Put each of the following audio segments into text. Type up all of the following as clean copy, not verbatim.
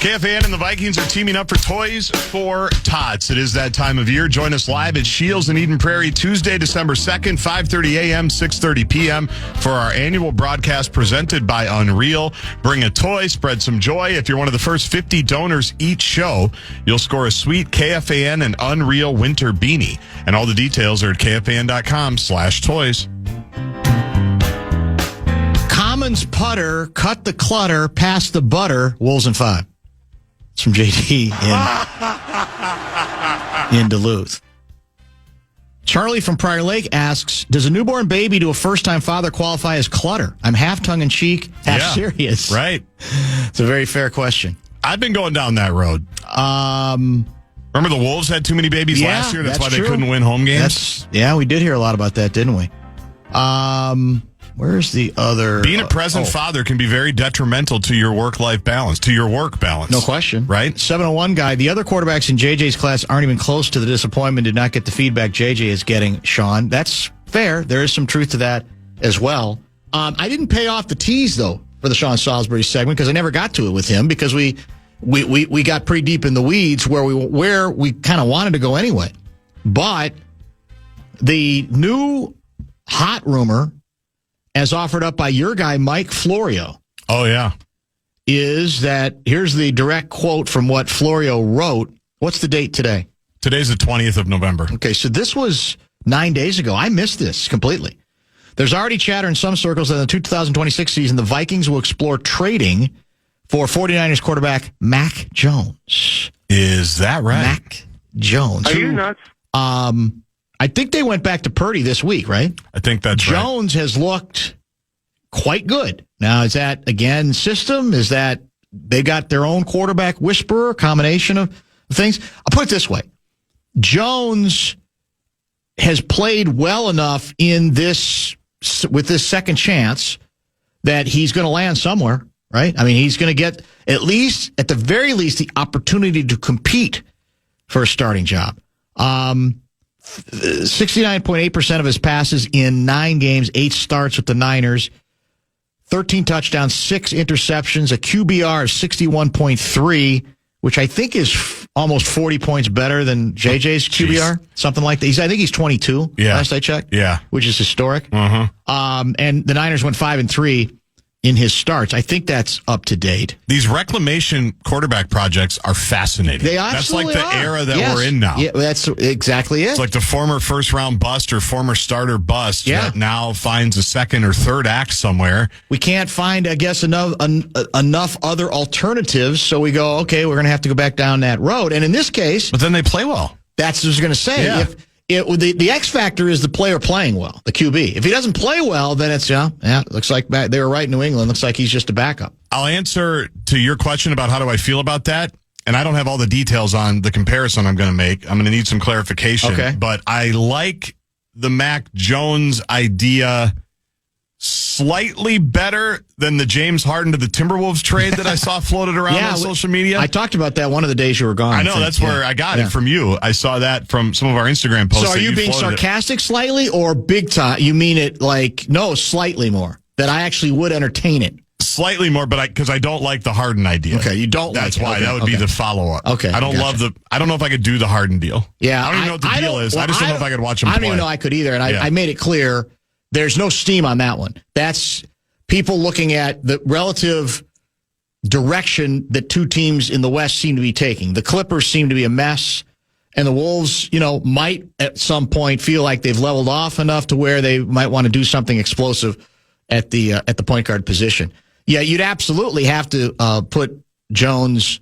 KFAN and the Vikings are teaming up for Toys for Tots. It is that time of year. Join us live at Shields in Eden Prairie Tuesday, December 2nd, 5:30 a.m., 6:30 p.m. for our annual broadcast presented by Unreal. Bring a toy, spread some joy. If you're one of the first 50 donors each show, you'll score a sweet KFAN and Unreal winter beanie. And all the details are at KFAN.com/toys. Commons putter, cut the clutter, pass the butter, Wolves in 5. It's from JD in Duluth. Charlie from Prior Lake asks, does a newborn baby to a first-time father qualify as clutter? I'm half tongue-in-cheek, half serious. Right. It's a very fair question. I've been going down that road. Remember the Wolves had too many babies last year? That's why true. They couldn't win home games? We did hear a lot about that, didn't we? Where's the other? Being a present father can be very detrimental to your work-life balance, to your work balance. No question. Right? 701 guy, the other quarterbacks in JJ's class aren't even close to the disappointment, did not get the feedback JJ is getting, Sean. That's fair. There is some truth to that as well. I didn't pay off the tease, though, for the Sean Salisbury segment because I never got to it with him because we got pretty deep in the weeds where we kind of wanted to go anyway. But the new hot rumor, as offered up by your guy, Mike Florio. Oh, yeah. Is that, here's the direct quote from what Florio wrote. What's the date today? Today's the 20th of November. Okay, so this was 9 days ago. I missed this completely. There's already chatter in some circles that in the 2026 season, the Vikings will explore trading for 49ers quarterback Mac Jones. Is that right? Mac Jones. Are you nuts? I think they went back to Purdy this week, right? I think that's right. Jones has looked quite good. Now, is that, again, system? Is that they got their own quarterback whisperer, combination of things? I'll put it this way. Jones has played well enough in this, with this second chance, that he's going to land somewhere, right? I mean, he's going to get at the very least, the opportunity to compete for a starting job. 69.8% of his passes in 9 games, 8 starts with the Niners, 13 touchdowns, 6 interceptions, a QBR of 61.3, which I think is almost 40 points better than JJ's QBR, something like that. I think he's 22, last I checked, which is historic. And the Niners went 5-3 in his starts. I think that's up to date. These reclamation quarterback projects are fascinating. They absolutely That's like the are. era that we're in now. Yeah, that's exactly it. It's like the former first-round bust or former starter bust that now finds a second or third act somewhere. We can't find, I guess, enough other alternatives, so we go, okay, we're going to have to go back down that road. And in this case... But then they play well. That's what I was going to say. Yeah. The X factor is the player playing well, the QB. If he doesn't play well, then it's, looks like they were right in New England. Looks like he's just a backup. I'll answer to your question about how do I feel about that. And I don't have all the details on the comparison I'm going to make. I'm going to need some clarification. Okay. But I like the Mac Jones idea slightly better than the James Harden to the Timberwolves trade that I saw floated around on social media. I talked about that one of the days you were gone. I know, that's where I got it from you. I saw that from some of our Instagram posts. So are you being sarcastic slightly or big time? You mean it like, no, slightly more, that I actually would entertain it? Slightly more, but because I don't like the Harden idea. Okay, you don't That's like it. why. Okay, that would be the follow-up. Okay. I don't know if I could do the Harden deal. Yeah. I don't even know what the deal is. I just don't know if I could watch him play. I don't even know I could either, and I made it clear there's no steam on that one. That's people looking at the relative direction that two teams in the West seem to be taking. The Clippers seem to be a mess, and the Wolves, might at some point feel like they've leveled off enough to where they might want to do something explosive at the point guard position. Yeah, you'd absolutely have to put Jones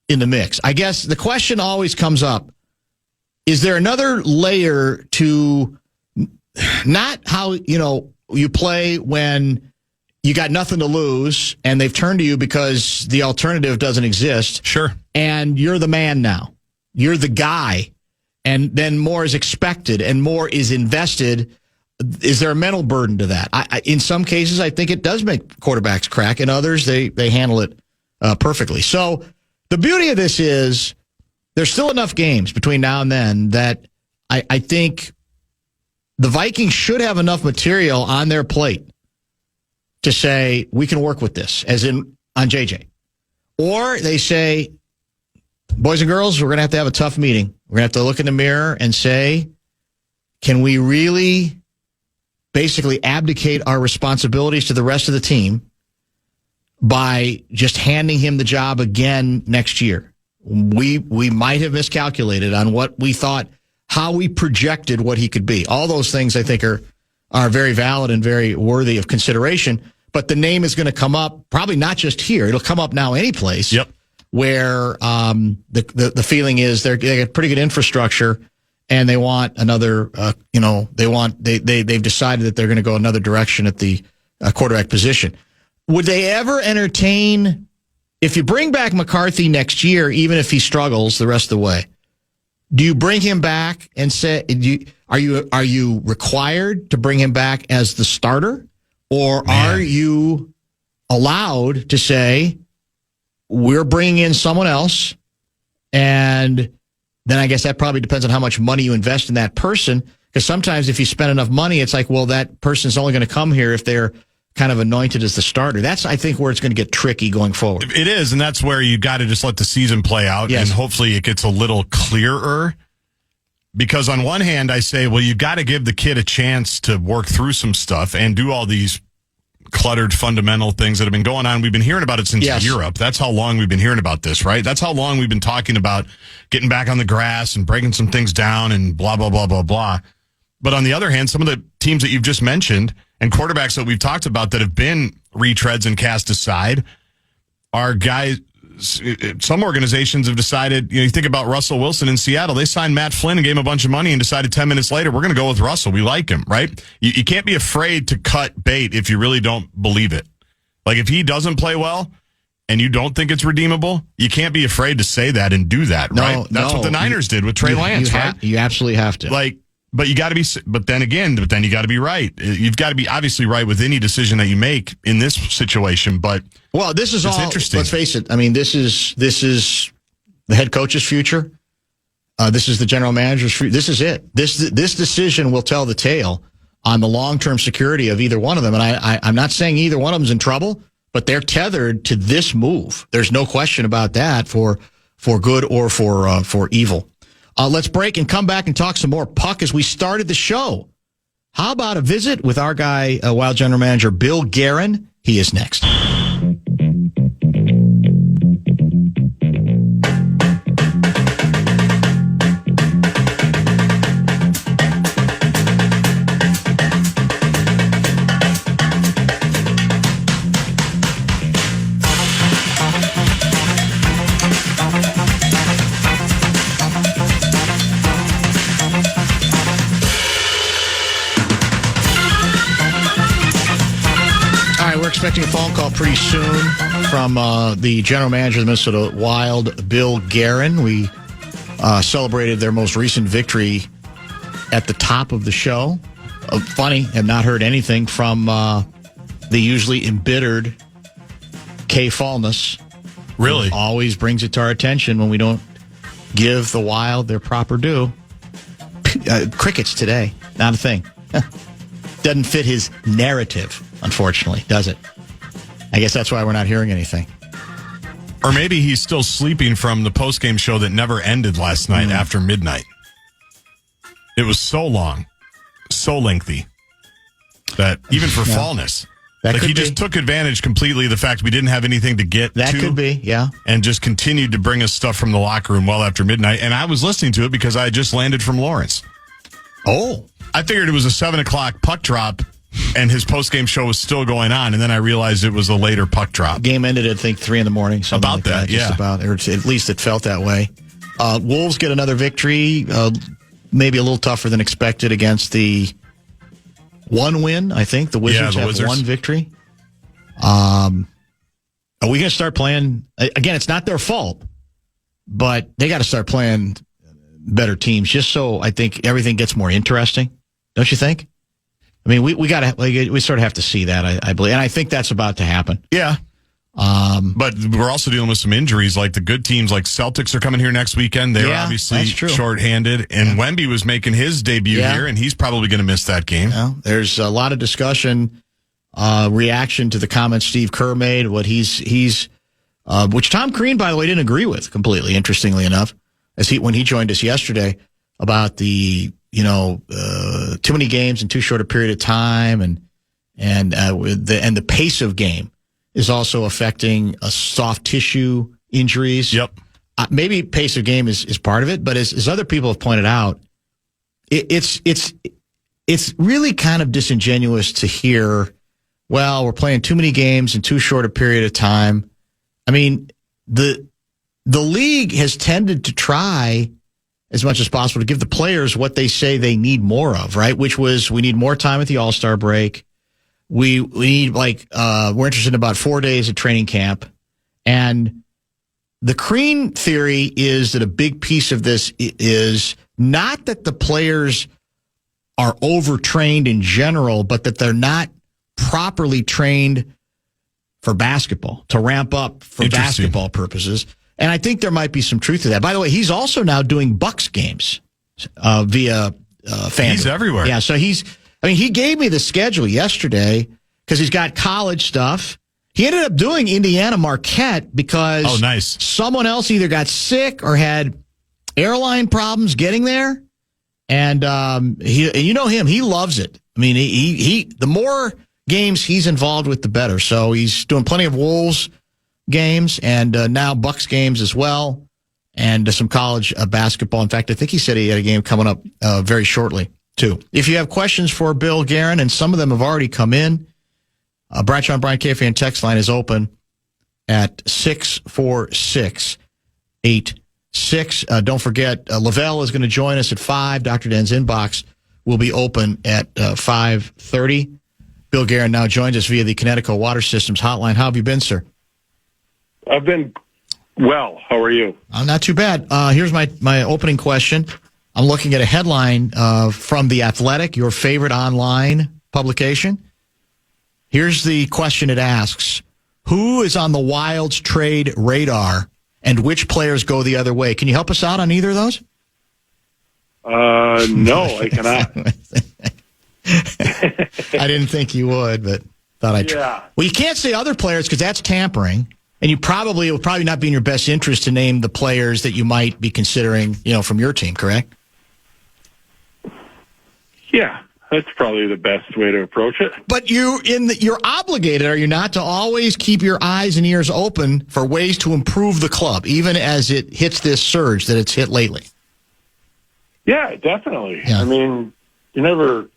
in the mix. I guess the question always comes up, is there another layer to not how, you play when you got nothing to lose and they've turned to you because the alternative doesn't exist. Sure. And you're the man now. You're the guy. And then more is expected and more is invested. Is there a mental burden to that? In some cases, I think it does make quarterbacks crack. In others, they handle it perfectly. So the beauty of this is there's still enough games between now and then that I think the Vikings should have enough material on their plate to say, we can work with this, as in on JJ. Or they say, boys and girls, we're going to have a tough meeting. We're going to have to look in the mirror and say, can we really basically abdicate our responsibilities to the rest of the team by just handing him the job again next year? We might have miscalculated on what we thought, how we projected what he could be. All those things I think are very valid and very worthy of consideration. But the name is going to come up, probably not just here. It'll come up now any place. Yep. Where the feeling is they got pretty good infrastructure, and they want another. They've decided that they're going to go another direction at the quarterback position. Would they ever entertain, if you bring back McCarthy next year, even if he struggles the rest of the way? Do you bring him back and say, are you required to bring him back as the starter, or are you allowed to say, we're bringing in someone else, and then I guess that probably depends on how much money you invest in that person, because sometimes if you spend enough money, it's like, well, that person's only going to come here if they're kind of anointed as the starter. That's, I think, where it's going to get tricky going forward. It is, and that's where you got to just let the season play out, and hopefully it gets a little clearer. Because on one hand, I say, well, you got to give the kid a chance to work through some stuff and do all these cluttered fundamental things that have been going on. We've been hearing about it since Europe. That's how long we've been hearing about this, right? That's how long we've been talking about getting back on the grass and breaking some things down and blah, blah, blah, blah, blah. But on the other hand, some of the teams that you've just mentioned and quarterbacks that we've talked about that have been retreads and cast aside are guys. Some organizations have decided, you think about Russell Wilson in Seattle. They signed Matt Flynn and gave him a bunch of money and decided 10 minutes later, we're going to go with Russell. We like him, right? You can't be afraid to cut bait if you really don't believe it. Like if he doesn't play well and you don't think it's redeemable, you can't be afraid to say that and do that, right? That's what the Niners did with Trey Lance, right? You absolutely have to. But you got to be, but then you got to be right. You've got to be obviously right with any decision that you make in this situation. But this is all interesting. Let's face it. I mean, this is the head coach's future. This is the general manager's future. This is it. This decision will tell the tale on the long-term security of either one of them. And I'm not saying either one of them's in trouble, but they're tethered to this move. There's no question about that for good or for evil. Let's break and come back and talk some more puck as we started the show. How about a visit with our guy, Wild General Manager Bill Guerin? He is next. Expecting a phone call pretty soon from the general manager of the Minnesota Wild, Bill Guerin. We celebrated their most recent victory at the top of the show. Funny, have not heard anything from the usually embittered Kay Fallness. Really? Always brings it to our attention when we don't give the Wild their proper due. Crickets today, not a thing. Doesn't fit his narrative, unfortunately, does it? I guess that's why we're not hearing anything. Or maybe he's still sleeping from the postgame show that never ended last night after midnight. It was so long, so lengthy, that even for Fallness, he just took advantage completely of the fact we didn't have anything to get to. That could be, yeah. And just continued to bring us stuff from the locker room well after midnight. And I was listening to it because I had just landed from Lawrence. Oh. I figured it was a 7 o'clock puck drop, and his post-game show was still going on, and then I realized it was a later puck drop. Game ended at, I think, 3 in the morning. Something about like that, just about, or at least it felt that way. Wolves get another victory, maybe a little tougher than expected against the one win, I think. The Wizards have one victory. Are we going to start playing? Again, it's not their fault, but they got to start playing better teams just so I think everything gets more interesting. Don't you think? I mean, we sort of have to see that, I believe. And I think that's about to happen. Yeah. But we're also dealing with some injuries, like the good teams, like Celtics are coming here next weekend. They're obviously shorthanded. And Wemby was making his debut here, and he's probably going to miss that game. Yeah. There's a lot of discussion, reaction to the comments Steve Kerr made, what he's which Tom Crean, by the way, didn't agree with completely, interestingly enough, when he joined us yesterday about the, too many games in too short a period of time and the pace of game is also affecting soft tissue injuries. Yep. Maybe pace of game is part of it, but as other people have pointed out, it's really kind of disingenuous to hear, well, we're playing too many games in too short a period of time. I mean, the league has tended to try as much as possible to give the players what they say they need more of, right? Which was, we need more time at the All-Star break. We need, we're interested in about 4 days of training camp. And the Crean theory is that a big piece of this is not that the players are overtrained in general, but that they're not properly trained for basketball, to ramp up for basketball purposes. And I think there might be some truth to that. By the way, he's also now doing Bucks games via FanDuel. He's everywhere. Yeah, so he gave me the schedule yesterday because he's got college stuff. He ended up doing Indiana Marquette because someone else either got sick or had airline problems getting there. And you know him, he loves it. I mean, he the more games he's involved with, the better. So he's doing plenty of Wolves games and now Bucks games as well, and some college basketball. In fact, I think he said he had a game coming up very shortly, too. If you have questions for Bill Guerin, and some of them have already come in, Bradshaw and Brian KFAN text line is open at 64686. Don't forget, Lavelle is going to join us at 5. Dr. Den's inbox will be open at 5:30. Bill Guerin now joins us via the Connecticut Water Systems hotline. How have you been, sir? I've been well. How are you? I'm not too bad. Here's my opening question. I'm looking at a headline from The Athletic, your favorite online publication. Here's the question it asks. Who is on the Wild's trade radar and which players go the other way? Can you help us out on either of those? No, I cannot. I didn't think you would, but thought I'd try. Yeah. Well, you can't say other players because that's tampering. And it would probably not be in your best interest to name the players that you might be considering, from your team, correct? Yeah, that's probably the best way to approach it. But you're obligated, are you not, to always keep your eyes and ears open for ways to improve the club, even as it hits this surge that it's hit lately? Yeah, definitely. Yeah. I mean, you're never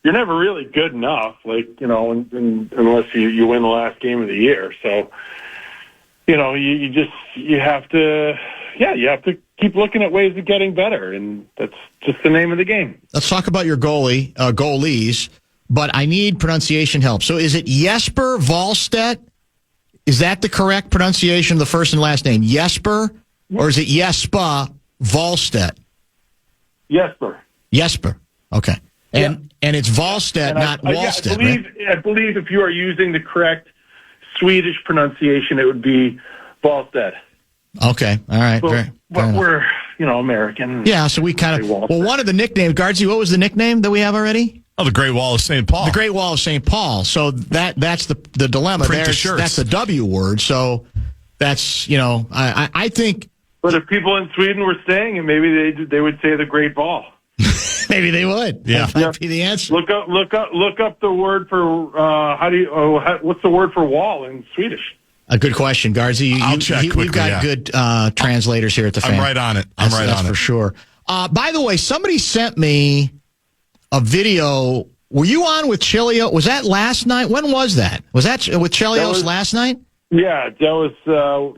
really good enough, unless you win the last game of the year. So, you have to keep looking at ways of getting better, and that's just the name of the game. Let's talk about your goalies, but I need pronunciation help. So is it Jesper Wallstedt? Is that the correct pronunciation of the first and last name? Jesper? Or is it Jesper Wallstedt? Jesper. Okay. And it's Wallstedt, not Wallstedt, right? I believe if you are using the correct Swedish pronunciation, it would be Wallstedt. Okay. All right. But we're, American. Yeah, so we kind of... Well, one of the nicknames, Guardsy, what was the nickname that we have already? Oh, the Great Wall of St. Paul. The Great Wall of St. Paul. So that's the dilemma. Print the shirts. That's the W word. So that's, I think... But if people in Sweden were saying it, maybe they would say the Great Ball. Maybe they would. Yeah, that might be the answer. Look up the word for what's the word for wall in Swedish? A good question, Guardsy. I'll check quickly. We've got good translators here at the fan. I'm right on it. That's for sure. By the way, somebody sent me a video. Were you on with Chelios? Was that last night? When was that? Was that with Chelios last night? Yeah, that was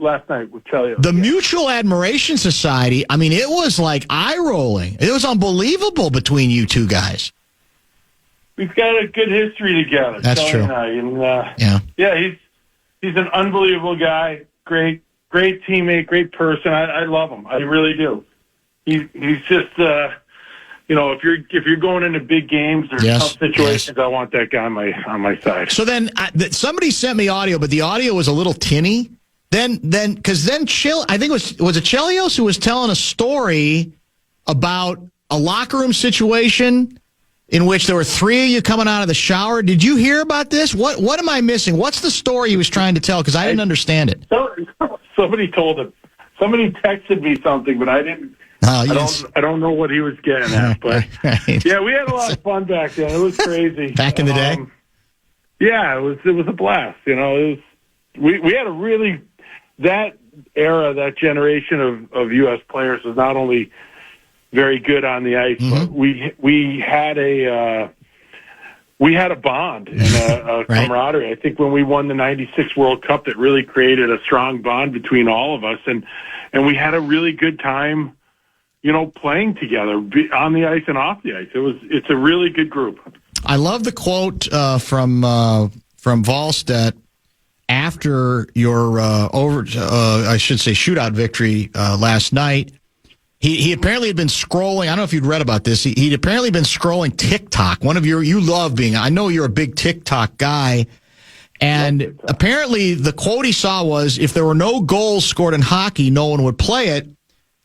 last night with Chelios. The Mutual Admiration Society, I mean, it was like eye-rolling. It was unbelievable between you two guys. We've got a good history together. That's Kelly true. And I. And, he's an unbelievable guy. Great teammate, great person. I love him. I really do. He's just, if you're going into big games or tough situations, I want that guy on my side. So then somebody sent me audio, but the audio was a little tinny. Then I think it was it Chelios who was telling a story about a locker room situation in which there were 3 of you coming out of the shower. Did you hear about this? What am I missing? What's the story he was trying to tell? Because I didn't understand it. Somebody told him. Somebody texted me something, but I didn't. I don't know what he was getting at. But right. Yeah, we had a lot of fun back then. It was crazy. Back in the day? Yeah, it was a blast. It was we had a really that era, that generation of U.S. players was not only very good on the ice, but we had a bond and a right. camaraderie. I think when we won the '96 World Cup, that really created a strong bond between all of us, and we had a really good time, playing together on the ice and off the ice. It's a really good group. I love the quote from Wallstedt after your shootout victory last night. He apparently had been scrolling. I don't know if you'd read about this. He'd apparently been scrolling TikTok. You love I know you're a big TikTok guy. And apparently the quote he saw was, if there were no goals scored in hockey, no one would play it.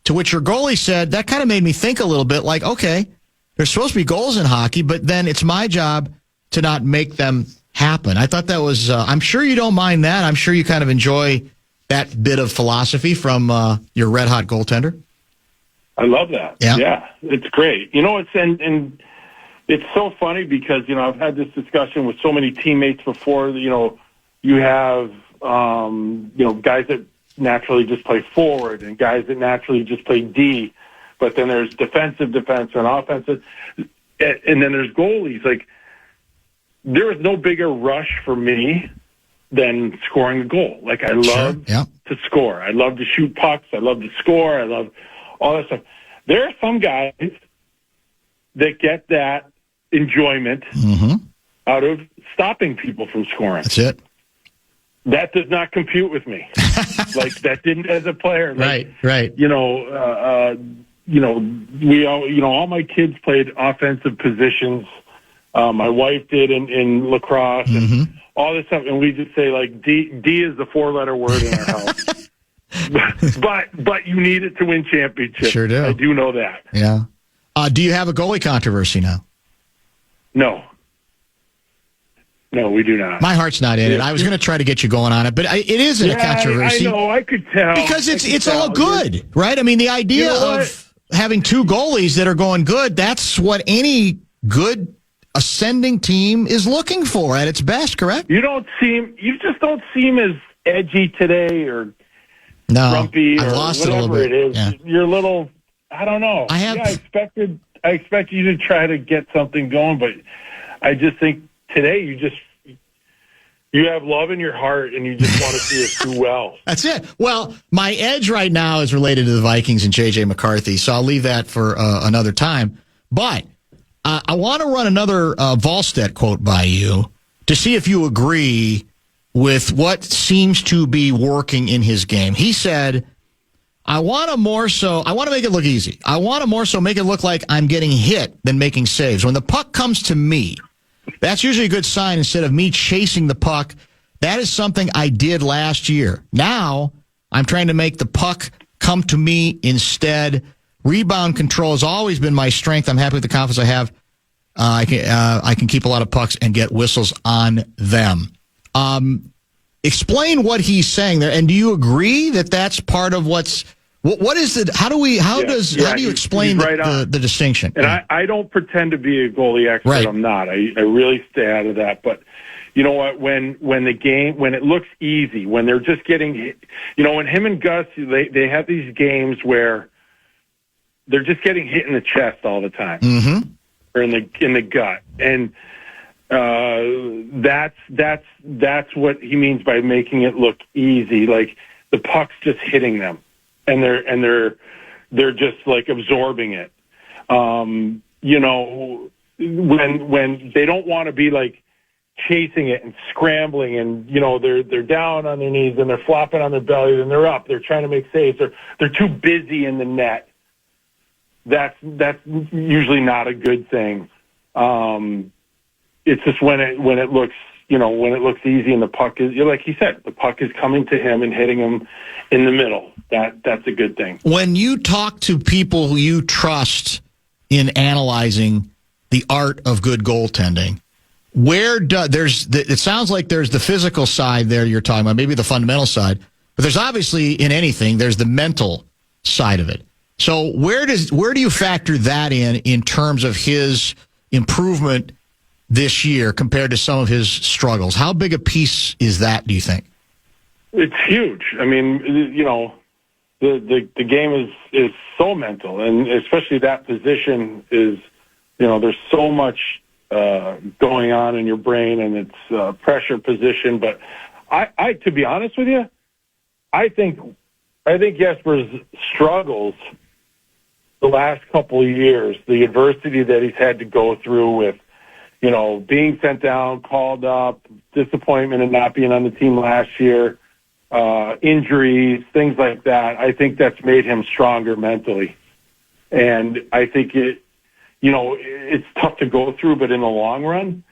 To which your goalie said, that kind of made me think a little bit like, okay, there's supposed to be goals in hockey, but then it's my job to not make them happen. I thought that was, I'm sure you don't mind that. I'm sure you kind of enjoy that bit of philosophy from your red-hot goaltender. I love that. Yeah, it's great. And it's so funny because, I've had this discussion with so many teammates before. You have, guys that naturally just play forward and guys that naturally just play D, but then there's defensive and offensive, and then there's goalies. Like, there is no bigger rush for me than scoring a goal. Like, I love to score. I love to shoot pucks. I love to score. I love all that stuff. There are some guys that get that enjoyment out of stopping people from scoring. That's it. That does not compute with me. Like, that didn't as a player. Like, right. All my kids played offensive positions. My wife did in lacrosse and all this stuff. And we just say, like, D is the 4-letter word in our house. but you need it to win championships. Sure do. I do know that. Yeah. Do you have a goalie controversy now? No, we do not. My heart's not in it. I was going to try to get you going on it, but it isn't a controversy. I know. I could tell. Because it's all good, right? I mean, the idea of having 2 goalies that are going good, that's what any good ascending team is looking for at its best, correct? You just don't seem as edgy today or grumpy or whatever it is. Yeah. You're a little, I don't know. I expected you to try to get something going, but I just think today you have love in your heart and you just want to see us do well. That's it. Well, my edge right now is related to the Vikings and J.J. McCarthy, so I'll leave that for another time. But I want to run another Wallstedt quote by you to see if you agree with what seems to be working in his game. He said, I want to make it look easy. I want to more so make it look like I'm getting hit than making saves. When the puck comes to me, that's usually a good sign instead of me chasing the puck. That is something I did last year. Now, I'm trying to make the puck come to me instead. Rebound control has always been my strength. I'm happy with the confidence I have. I can keep a lot of pucks and get whistles on them. Explain what he's saying there, and do you agree that that's part of what is it? How do you explain the distinction? And I don't pretend to be a goalie expert. Right. I'm not. I really stay out of that. But you know what? When it looks easy, when they're just getting hit, when him and Gus, they have these games where they're just getting hit in the chest all the time, or in the gut, and that's what he means by making it look easy. Like, the puck's just hitting them, and they're just like absorbing it. When they don't want to be like chasing it and scrambling, and they're down on their knees and they're flopping on their belly and they're up. They're trying to make saves. They're too busy in the net. That's usually not a good thing. It's just when it looks easy and the puck is, like he said, the puck is coming to him and hitting him in the middle. That's a good thing. When you talk to people who you trust in analyzing the art of good goaltending. It sounds like there's the physical side there you're talking about, maybe the fundamental side, but there's obviously in anything, there's the mental side of it. So where do you factor that in terms of his improvement this year compared to some of his struggles? How big a piece is that, do you think? It's huge. I mean, you know, the game is so mental, and especially that position is, you know, there's so much going on in your brain, and it's a pressure position. But I to be honest with you, I think Jesper's struggles the last couple of years, the adversity that he's had to go through with, you know, being sent down, called up, disappointment in not being on the team last year, injuries, things like that. I think that's made him stronger mentally. And I think it's tough to go through, but in the long run,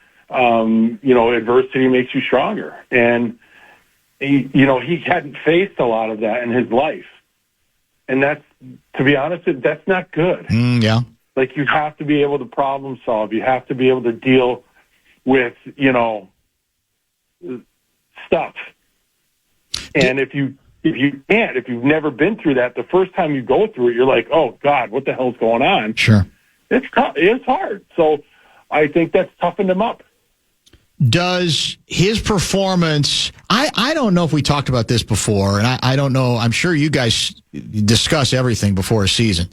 you know, adversity makes you stronger. And, he hadn't faced a lot of that in his life. And that's, to be honest, that's not good. Yeah. Like, you have to be able to problem solve. You have to be able to deal with, you know, stuff. And if you can't, if you've never been through that, the first time you go through it, you're like, oh God, what the hell's going on? Sure. It's tough. It's hard. So I think that's toughened him up. Does his performance, I don't know if we talked about this before, and I don't know, I'm sure you guys discuss everything before a season.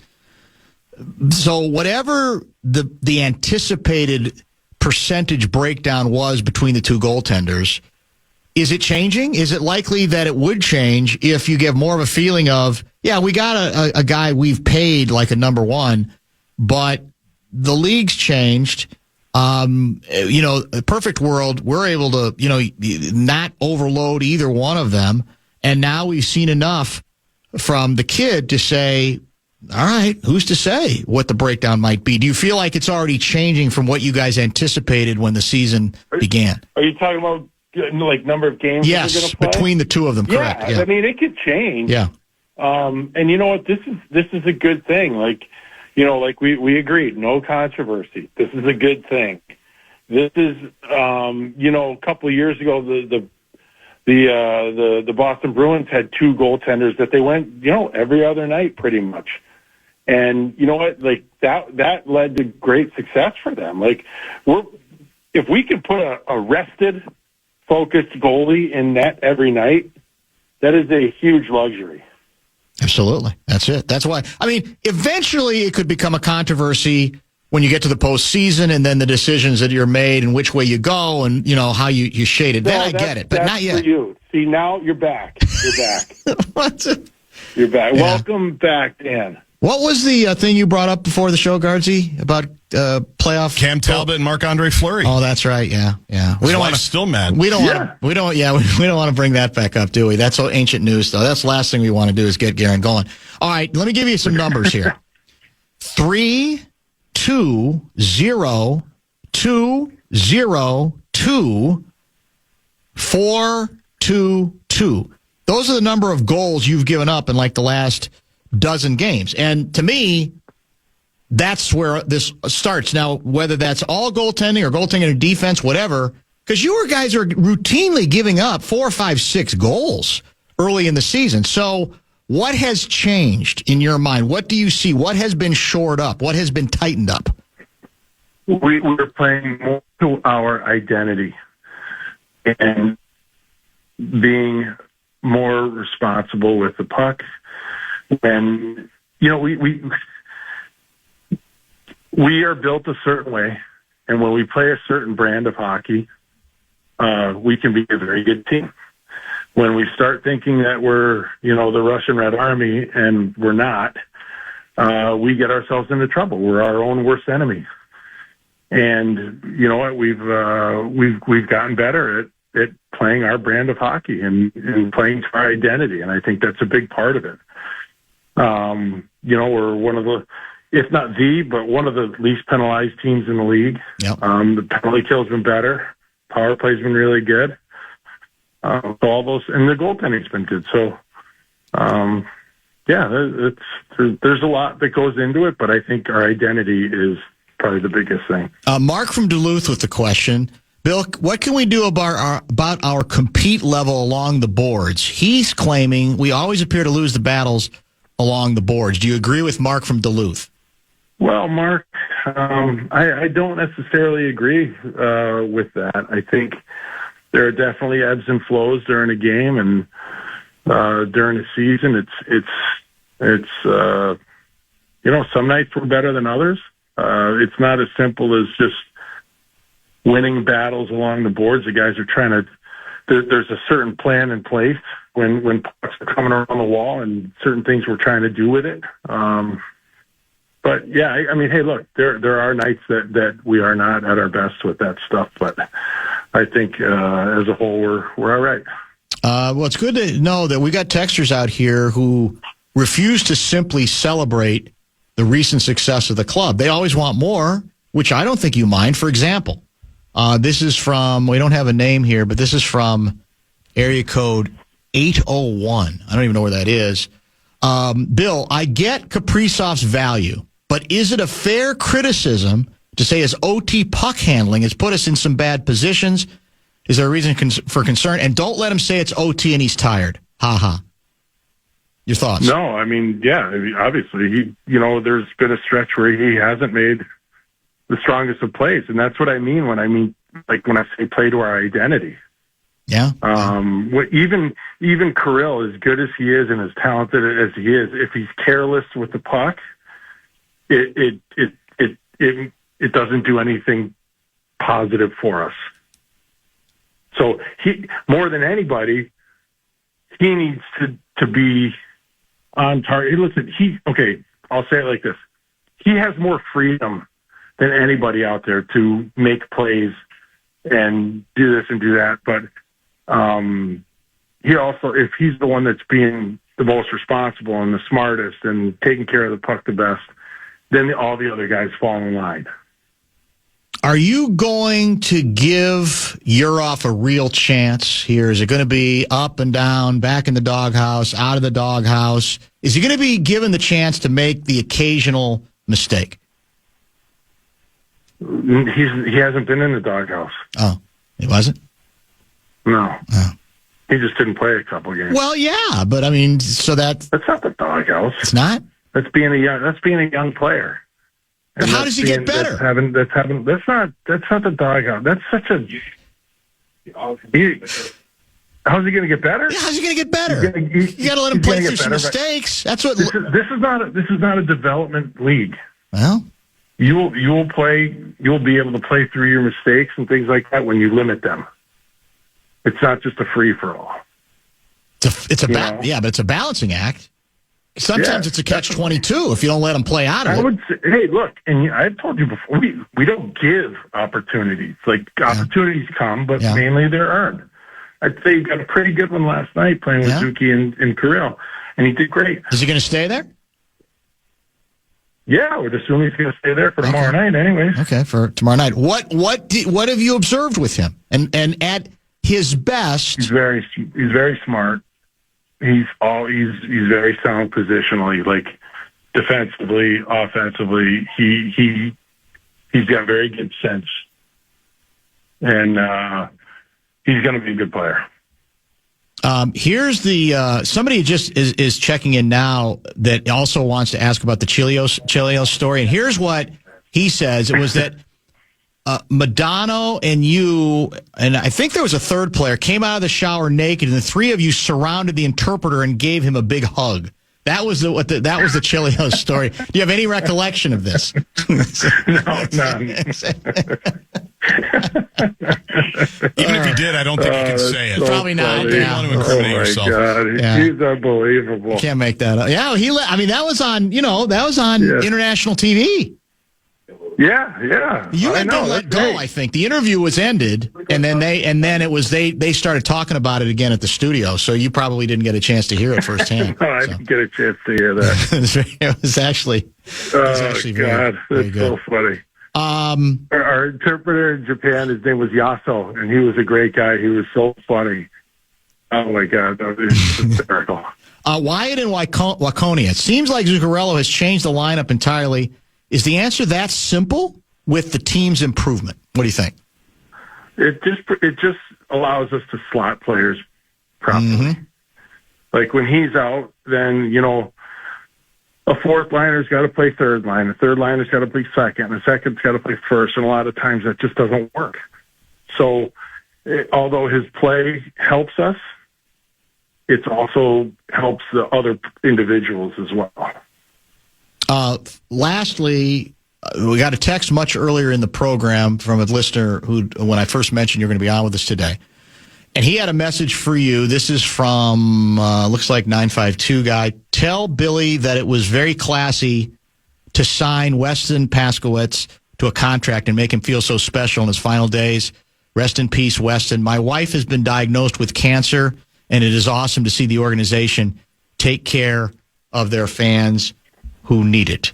So whatever the anticipated percentage breakdown was between the two goaltenders, is it changing? Is it likely that it would change if you get more of a feeling of, yeah, we got a guy we've paid like a number one, but the league's changed. A perfect world, we're able to, not overload either one of them. And now we've seen enough from the kid to say, all right, who's to say what the breakdown might be? Do you feel like it's already changing from what you guys anticipated when the season began? Are you talking about like number of games? Yes, that they're gonna play? Between the two of them, correct. Yeah. I mean, it could change. Yeah. And you know what? This is a good thing. Like we agreed, no controversy. This is a good thing. This is, a couple of years ago, the Boston Bruins had two goaltenders that they went, every other night pretty much. And you know what? Like that led to great success for them. Like if we can put a rested, focused goalie in net every night, that is a huge luxury. Absolutely. That's it. That's why. I mean, eventually it could become a controversy when you get to the postseason and then the decisions that you're made and which way you go and, how you shade it. Then I get it, but not yet. For you. See, now you're back. You're back. What's it? You're back. Yeah. Welcome back, Dan. What was the thing you brought up before the show, Guardsy, about playoff? Cam Talbot and Marc-Andre Fleury. Oh, that's right. Yeah. We don't want to. Still mad. We don't want to bring that back up, do we? That's so ancient news, though. That's the last thing we want to do is get Guerin going. All right, let me give you some numbers here. 3, 2, 0, 2, 0, 2, 4, 2, 2. Those are the number of goals you've given up in like the last dozen games. And to me, that's where this starts. Now, whether that's all goaltending or goaltending and defense, whatever, because you guys are routinely giving up 4, 5, 6 goals early in the season. So what has changed in your mind? What do you see? What has been shored up? What has been tightened up? We're playing more to our identity and being more responsible with the puck. And, we are built a certain way, and when we play a certain brand of hockey, we can be a very good team. When we start thinking that we're, the Russian Red Army, and we're not, we get ourselves into trouble. We're our own worst enemy. And you know what? We've gotten better at playing our brand of hockey and playing to our identity, and I think that's a big part of it. We're one of the, if not but one of the least penalized teams in the league. Yep. The penalty kill's been better. Power play's been really good. So all those, and the goaltending's been good. So, there's a lot that goes into it, but I think our identity probably the biggest thing. Mark from Duluth with the question. Bill, what can we do about our compete level along the boards? He's claiming we always appear to lose the battles along the boards. Do you agree with Mark from Duluth? Well, Mark, I don't necessarily agree with that. I think there are definitely ebbs and flows during a game, and during a season, it's some nights we're better than others. It's not as simple as just winning battles along the boards. The guys are trying to. There's a certain plan in place when pucks are coming around the wall, and certain things we're trying to do with it. But yeah, I mean, hey, look, there are nights that we are not at our best with that stuff, but I think as a whole we're all right. Well, it's good to know that we got texters out here who refuse to simply celebrate the recent success of the club. They always want more, which I don't think you mind. For example, this is from, we don't have a name here, but this is from area code 801. I don't even know where that is. Bill, I get Kaprizov's value, but is it a fair criticism to say his OT puck handling has put us in some bad positions? Is there a reason for concern? And don't let him say it's OT and he's tired. Ha ha. Your thoughts? No, I mean, yeah, obviously there's been a stretch where he hasn't made the strongest of plays, and that's what I mean when I say play to our identity. Yeah. Even Kirill, as good as he is and as talented as he is, if he's careless with the puck, it doesn't do anything positive for us. So he, more than anybody, he needs to be on target. Listen, I'll say it like this. He has more freedom than anybody out there to make plays and do this and do that. But he also, if he's the one that's being the most responsible and the smartest and taking care of the puck the best, then all the other guys fall in line. Are you going to give Urov a real chance here? Is it going to be up and down, back in the doghouse, out of the doghouse? Is he going to be given the chance to make the occasional mistake? He hasn't been in the doghouse. Oh, he wasn't? No. Oh. He just didn't play a couple games. Well, yeah, but I mean, so that's not the doghouse. It's not? That's being a young player. But how does he get better? That's not the doghouse. That's such a. How's he going to get better? Yeah, how's he going to get better? You got to let him play through some mistakes. That's what. This is not a development league. Well, you'll be able to play through your mistakes and things like that when you limit them. It's not just a free for all. But it's a balancing act. Sometimes it's a catch-22 if you don't let them play out of it. I would say, hey, look, and I've told you before, we don't give opportunities. Opportunities come, but mainly they're earned. I'd say he got a pretty good one last night playing with Zuki and Kirill, and he did great. Is he going to stay there? Yeah, I would assume he's going to stay there for tomorrow night anyways. Okay, for tomorrow night. What have you observed with him? And at his best... He's very smart. He's very sound positionally, like defensively, offensively. He's got very good sense, and he's going to be a good player. Here's the somebody just is checking in now that also wants to ask about the Chelios story, and here's what he says. It was that Madonna and you, and I think there was a third player, came out of the shower naked, and the three of you surrounded the interpreter and gave him a big hug. That was the Chelios story. Do you have any recollection of this? No, none. Even if you did, I don't think you can say it. So Probably not. funny. Yeah. You want to incriminate yourself. God. Yeah. He's unbelievable. Can't make that up. Yeah, that was on. That was on international TV. Yeah. You had been let go, I think. The interview was ended, and then they started talking about it again at the studio. So you probably didn't get a chance to hear it firsthand. No, I didn't get a chance to hear that. It was actually. God, very that's good. so funny. Our interpreter in Japan, his name was Yaso, and he was a great guy. He was so funny. Oh my God, that was hysterical. Wyatt and Waconia. It seems like Zuccarello has changed the lineup entirely. Is the answer that simple? with the team's improvement? What do you think? It just allows us to slot players properly. Mm-hmm. Like when he's out, then, a fourth liner's got to play third line. A third liner's got to play second. And a second's got to play first. And a lot of times that just doesn't work. So although his play helps us, it also helps the other individuals as well. Lastly, we got a text much earlier in the program from a listener who, when I first mentioned you're going to be on with us today, and he had a message for you. This is from, looks like 952 guy. Tell Billy that it was very classy to sign Weston Paskowitz to a contract and make him feel so special in his final days. Rest in peace, Weston. My wife has been diagnosed with cancer, and it is awesome to see the organization take care of their fans who need it.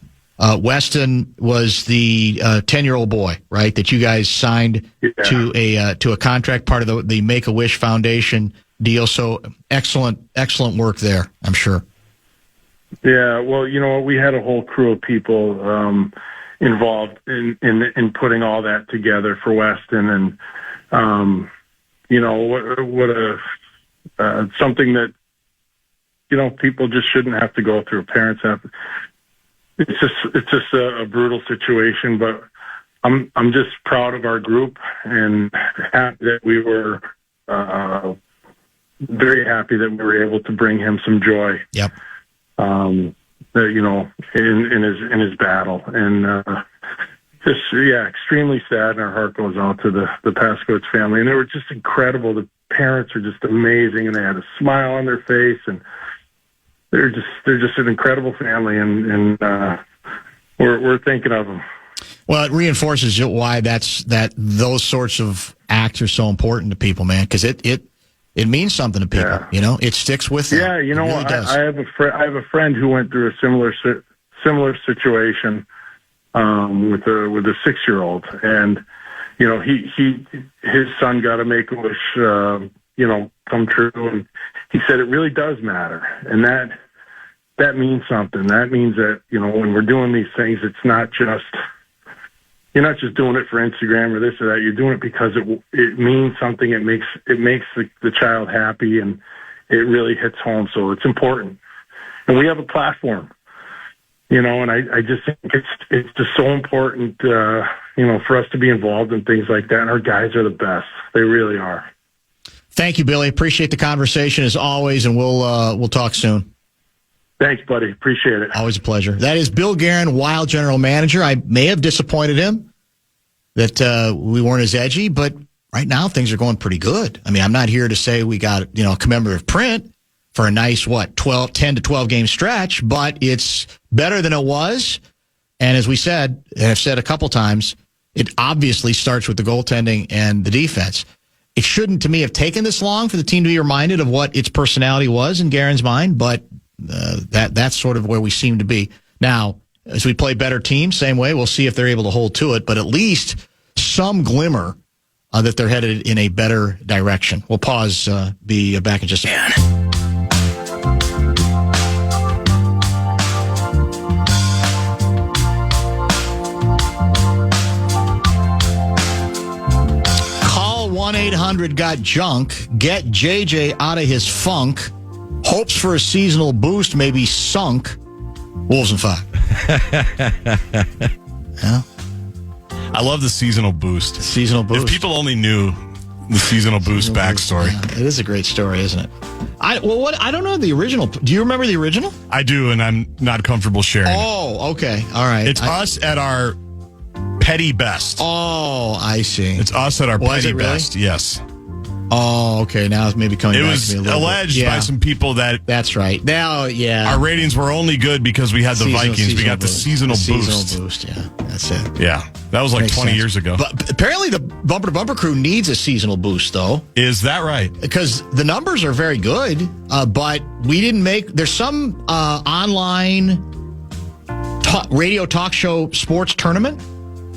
Weston was the 10-year-old boy, right, that you guys signed to a contract, part of the Make-A-Wish Foundation deal. So excellent work there, I'm sure. Yeah, well, we had a whole crew of people involved in putting all that together for Weston, and what a something that people just shouldn't have to go through. Parents have. It's just a brutal situation, but I'm just proud of our group and happy that we were very happy that we were able to bring him some joy. Yep. In his battle, and extremely sad. And our heart goes out to the Paskowitz family, and they were just incredible. The parents are just amazing, and they had a smile on their face, and they're just an incredible family, and we're thinking of them. Well, it reinforces why those sorts of acts are so important to people, man, because it means something to people. Yeah. It sticks with them. Yeah, it really does. I have a friend who went through a similar situation with a 6-year-old, and his son got a Make-A-Wish come true, and he said it really does matter, and that means something. That means that when we're doing these things, it's not just you're not just doing it for Instagram or this or that. You're doing it because it means something. It makes the child happy, and it really hits home. So it's important, and we have a platform. And I just think it's just so important, for us to be involved in things like that. And our guys are the best; they really are. Thank you, Billy. Appreciate the conversation as always, and we'll talk soon. Thanks, buddy. Appreciate it. Always a pleasure. That is Bill Guerin, Wild general manager. I may have disappointed him that we weren't as edgy, but right now things are going pretty good. I mean, I'm not here to say we got a commemorative print for a nice 10 to 12 game stretch, but it's better than it was. And as we said, and I've said a couple times, it obviously starts with the goaltending and the defense. It shouldn't, to me, have taken this long for the team to be reminded of what its personality was in Guerin's mind, but that's sort of where we seem to be. Now, as we play better teams, same way, we'll see if they're able to hold to it, but at least some glimmer that they're headed in a better direction. We'll pause, be back in just a minute. Call 1-800-GOT-JUNK. Get JJ out of his funk. Hopes for a seasonal boost may be sunk. Wolves in 5. Yeah. I love the seasonal boost. Seasonal boost. If people only knew the seasonal boost backstory. Yeah, it is a great story, isn't it? I don't know the original. Do you remember the original? I do, and I'm not comfortable sharing. Oh, okay. All right. It's us at our petty best. Oh, I see. It's us at our petty really? best. Yes. Oh, okay. Now it's maybe coming back to me a little bit. It was alleged by some people that that's right. Now, yeah, our ratings were only good because we had the Vikings. We got the seasonal boost. Seasonal boost, yeah. That's it. Yeah. That was like 20 years ago. But apparently the Bumper to Bumper crew needs a seasonal boost, though. Is that right? Because the numbers are very good, but we didn't make... There's some online radio talk show sports tournament.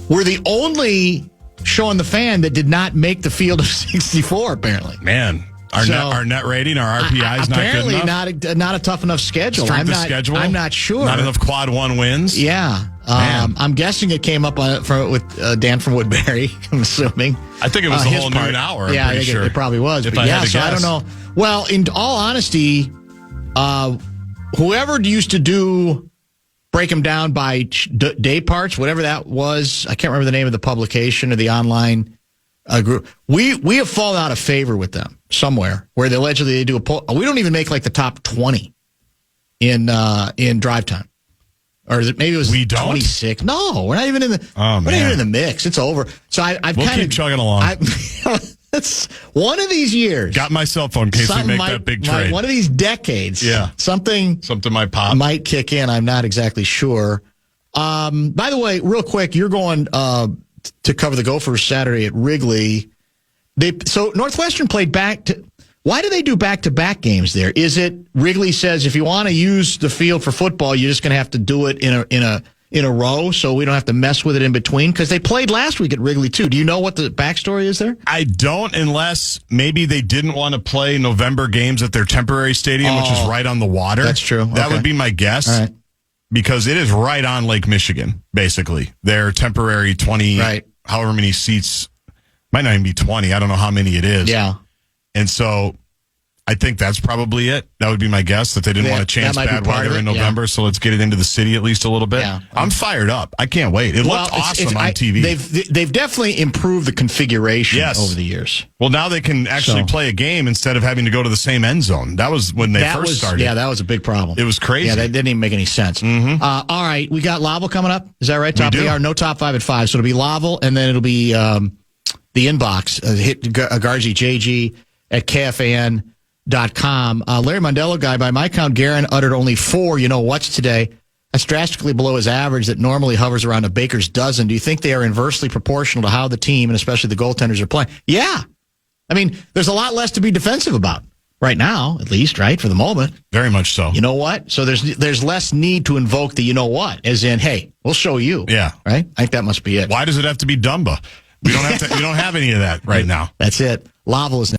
We're the only show on the Fan that did not make the field of 64, apparently. Man, Our net rating, our RPI is not good apparently enough. not a tough enough schedule. Strength of schedule. I'm not sure. Not enough quad one wins. Yeah, I'm guessing it came up with Dan from Woodbury. I'm assuming. I think it was the whole noon hour. Yeah, I think it probably was. But yeah, so I don't know. Well, in all honesty, whoever used to do break them down by day parts, whatever that was, I can't remember the name of the publication or the online group. We have fallen out of favor with them somewhere where they do a poll. We don't even make like the top 20 in drive time. Or is it maybe it was 26? No, we're not even in the. We're not even in the mix. It's over. So I've we'll keep chugging along. It's one of these years. Got my cell phone in case we make that big trade. One of these decades. Yeah, something might pop. Might kick in. I'm not exactly sure. By the way, real quick, you're going to cover the Gophers Saturday at Wrigley. So Northwestern played back to. Why do they do back-to-back games there? Is it Wrigley says if you want to use the field for football, you're just going to have to do it in a row, so we don't have to mess with it in between? Because they played last week at Wrigley too. Do you know what the backstory is there? I don't, unless maybe they didn't want to play November games at their temporary stadium, which is right on the water. That's true. That would be my guess. All right. Because it is right on Lake Michigan, basically. Their temporary 20, however many seats, might not even be 20. I don't know how many it is. Yeah. And so I think that's probably it. That would be my guess, that they didn't want to chance bad weather in November, so let's get it into the city at least a little bit. Yeah. I'm fired up. I can't wait. It looked awesome on TV. They've definitely improved the configuration over the years. Well, now they can actually play a game instead of having to go to the same end zone. That was when they first started. Yeah, that was a big problem. It was crazy. Yeah, that didn't even make any sense. Mm-hmm. All right, we got Laval coming up. Is that right? Top of the hour. No top 5 at 5. So it'll be Laval, and then it'll be the inbox. Hit Gargi JG at KFAN.com. Larry Mondello guy, by my count, Guerin uttered only 4 you-know-whats today. That's drastically below his average that normally hovers around a baker's dozen. Do you think they are inversely proportional to how the team, and especially the goaltenders, are playing? Yeah. I mean, there's a lot less to be defensive about right now, at least, right, for the moment. Very much so. You know what? So there's less need to invoke the you-know-what, as in, hey, we'll show you. Yeah. Right? I think that must be it. Why does it have to be Dumba? We don't have any of that right now. That's it. Laval is